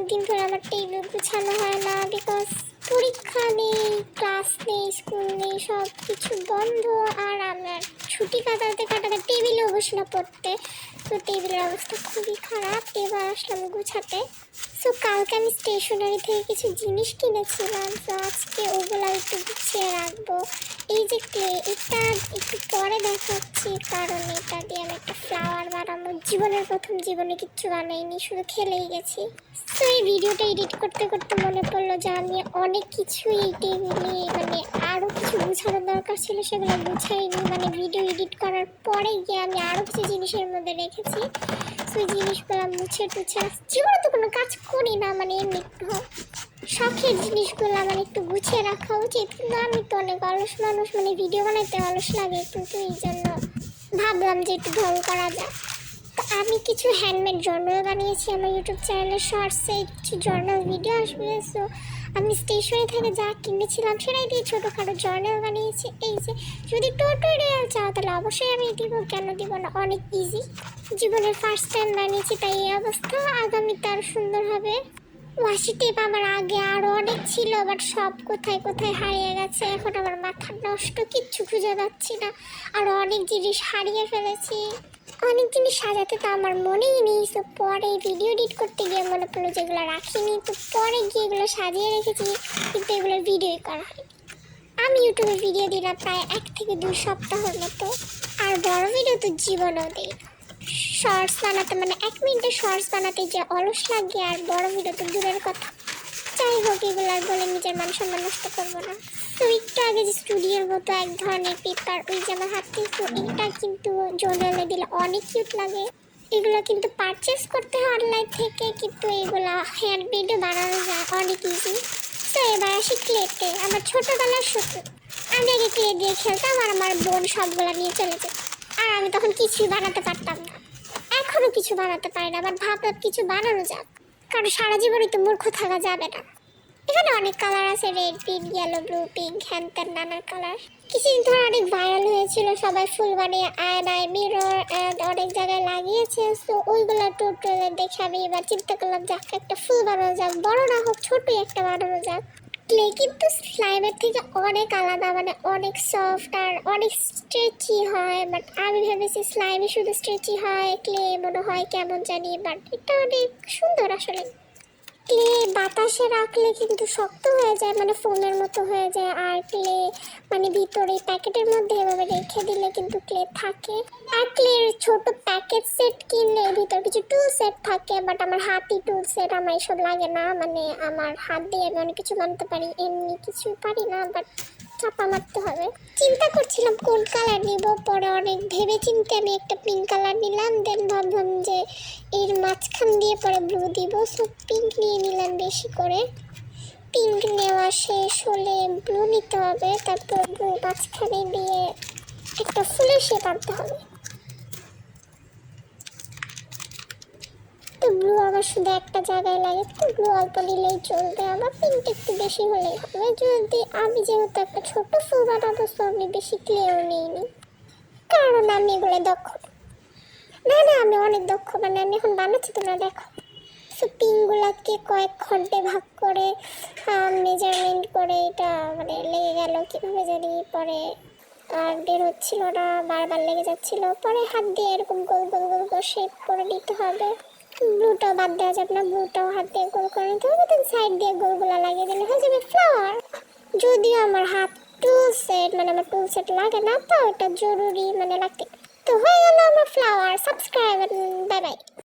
অনেকদিন ধরে আমার টেবিল গুছানো হয় না, বিকজ পরীক্ষা নেই, ক্লাস নেই, স্কুল নেই, সব কিছু বন্ধ। আর আমার ছুটি কাটাতে কাটাতে টেবিলেও বসে না পড়তে, তো টেবিলের অবস্থা খুবই খারাপ। এবার আসলাম গুছাতে। সো কালকে আমি স্টেশনারি থেকে কিছু জিনিস কিনেছিলাম, তো আজকে ওগুলো একটু গুছিয়ে রাখবো। এই যে ক্লে, এটা একটু পরে দেখাচ্ছি, কারণ এটা দিয়ে আমি একটা ফ্লাওয়ার বানাবো। জীবনে কিচ্ছু বানাইনি, শুধু খেলেই গেছি। তো এই ভিডিওটা এডিট করতে করতে মনে পড়লো যে আমি অনেক কিছু এই টেবিলে আরও কিছু গুছানোর দরকার ছিল, সেগুলো গুছাইনি। ভিডিও এডিট করার পরে গিয়ে আমি আরও কিছু জিনিসের মধ্যে রেখেছি। তো এই জিনিসগুলো মুছে টুছে, জীবনে তো কোনো কাজ করি না, এমনি শখের জিনিসগুলো একটু গুছিয়ে রাখা উচিত। কিন্তু আমি তো অনেক অলস মানুষ, ভিডিও বানাইতে অলস লাগে, কিন্তু এই জন্য ভাবলাম যে একটু ঢং করা যায়। তো আমি কিছু হ্যান্ডমেড জার্নাল বানিয়েছি আমার ইউটিউব চ্যানেলে, শর্টসে কিছু জার্নাল ভিডিও আসবে। সো আমি স্টেশনারি থেকে যা কিনেছিলাম সেটাই দিয়ে ছোটোখাটো জার্নাল বানিয়েছি। এই যে যদি টিউটোরিয়াল চাও তাহলে অবশ্যই আমি দিব, কেন দিব না, অনেক ইজি। জীবনের ফার্স্ট টাইম বানিয়েছি, তাই এই অবস্থা। আগামীতে আরও সুন্দর হবে। ওয়াশি টেপ আমার আগে আরও অনেক ছিল, বাট সব কোথায় কোথায় হারিয়ে গেছে। এখন আমার মাথা নষ্ট, কিচ্ছু খুঁজে পাচ্ছি না। আর অনেক জিনিস হারিয়ে ফেলেছি, অনেক জিনিস সাজাতে তো আমার মনেই নেই। তো পরে ভিডিও এডিট করতে গিয়ে মনে পড়লো যেগুলো রাখিনি, তো পরে গিয়ে এগুলো সাজিয়ে রেখেছি, কিন্তু এগুলোর ভিডিওই করা হয়। আমি ইউটিউবে ভিডিও দিলাম প্রায় 1 থেকে 2 সপ্তাহের মতো, আর বড় ভিডিও তো জীবনেও দিই। শর্টস বানাতে 1 মিনিটের শর্টস বানাতে যে অলস লাগে, আর বড় ভিডিও তো দূরের কথা। যাই হোক, এগুলো আর বলে নিজের মান সম্মান নষ্ট করবো না। তো একটু আগে যে স্টুডিওর মতো এক ধরনের পেপার, ওই যে আমার হাতে, তো এটা কিন্তু জোনালে দিলে অনেক কিউট লাগে। এগুলো কিন্তু পারচেস করতে হয় অনলাইন থেকে, কিন্তু এগুলো হ্যান্ডমেডে বানানো যায়, অনেক ইজি। তো এবার আসি ক্লেতে। আমার ছোটোবেলার শত্রু, আমি আগে ক্লে দিয়ে খেলতাম, আর আমার বোন সবগুলো নিয়ে চলে যেত, আর আমি তখন কিছুই বানাতে পারতাম না। এখনও কিছু বানাতে পারি না, আবার ভাবলাম কিছু বানানো যাক, কারণ সারা জীবনই তো মূর্খ থাকা যাবে না। এখানে অনেক কালার আছে, red, pink, yellow, blue, pink, হ্যান ত্যান নানা কালার। কিছুদিন ধরে অনেক ভাইরাল হয়েছিল, সবাই ফুল বানিয়ে আয়নায়, মিরর অ্যান্ড অনেক জায়গায় লাগিয়েছে। সো ওইগুলো টিউটোরিয়াল দেখে আমি এবার চিন্তা করলাম যাক একটা ফুল বানানো যাক, বড় না হোক ছোটই একটা বানানো যাক। ক্লে কিন্তু স্লাইমের থেকে অনেক আলাদা, অনেক সফট আর অনেক স্ট্রেচি হয়। বাট আমি ভেবেছি স্লাইমে শুধু স্ট্রেচি হয়, ক্লে মনে হয় কেমন জানি, বাট এটা অনেক সুন্দর আসলে। ক্লে বাতাসে রাখলে কিন্তু শক্ত হয়ে যায়, ফোমের মতো হয়ে যায়। আর ক্লে ভিতরে প্যাকেটের মধ্যে এভাবে রেখে দিলে কিন্তু ক্লে থাকে। আর ক্লের ছোট প্যাকেট সেট কিনলে ভিতর কিছু টুল সেট থাকে, বাট আমার হাতি টুল সেট, আমার এসব লাগে না। আমার হাত দিয়ে আমি অনেক কিছু বানাতে পারি, এমনি কিছু পারি না, বাট চাপা মারতে হবে। চিন্তা করছিলাম কোন কালার নিব, পরে অনেক ভেবে চিন্তে আমি একটা পিঙ্ক কালার নিলাম। দেন ভাবলাম যে এর মাঝখান দিয়ে পরে ব্লু দিব, সো পিঙ্ক নিয়ে নিলাম বেশি করে। পিঙ্ক নেওয়া শেষ হলে ব্লু নিতে হবে, তারপর ব্লু মাঝখানে দিয়ে একটা ফুলের শেপ আনতে হবে। তো ব্লু আমার শুধু একটা জায়গায় লাগে, তো ব্লু অল্প নিলেই চলবে, আমার পিঙ্ক একটু বেশি হলেই হবে। যদি আমি যেহেতু একটা ছোট ফুল বানাবো, তো আমি বেশি ক্লেও নিইনি, কারণ আমি এগুলো দক্ষ না। আমি অনেক দক্ষ, আমি এখন বানাচ্ছি, তোমরা দেখো। সো পিঙ্কগুলোকে কয়েক খণ্ডে ভাগ করে মেজারমেন্ট করে, এটা লেগে গেল কীভাবে জানি, পরে আর বের হচ্ছিল না, বারবার লেগে যাচ্ছিল। পরে হাত দিয়ে এরকম গোল গোল গোল করে শেপ করে নিতে হবে। ব্লুটাও বাদ দেওয়া যাবে না, ব্লুটাও হাত দিয়ে গোল করে নিতে হবে। দেন সাইড দিয়ে গোলগুলা লাগিয়ে দিলে হয়ে যাবে ফ্লাওয়ার। যদিও আমার হাত টুল সেট, আমার টুল সেট লাগে না, তো এটা জরুরি লাগতে। তো হয়ে গেল আমার ফ্লাওয়ার। Subscribe, bye bye.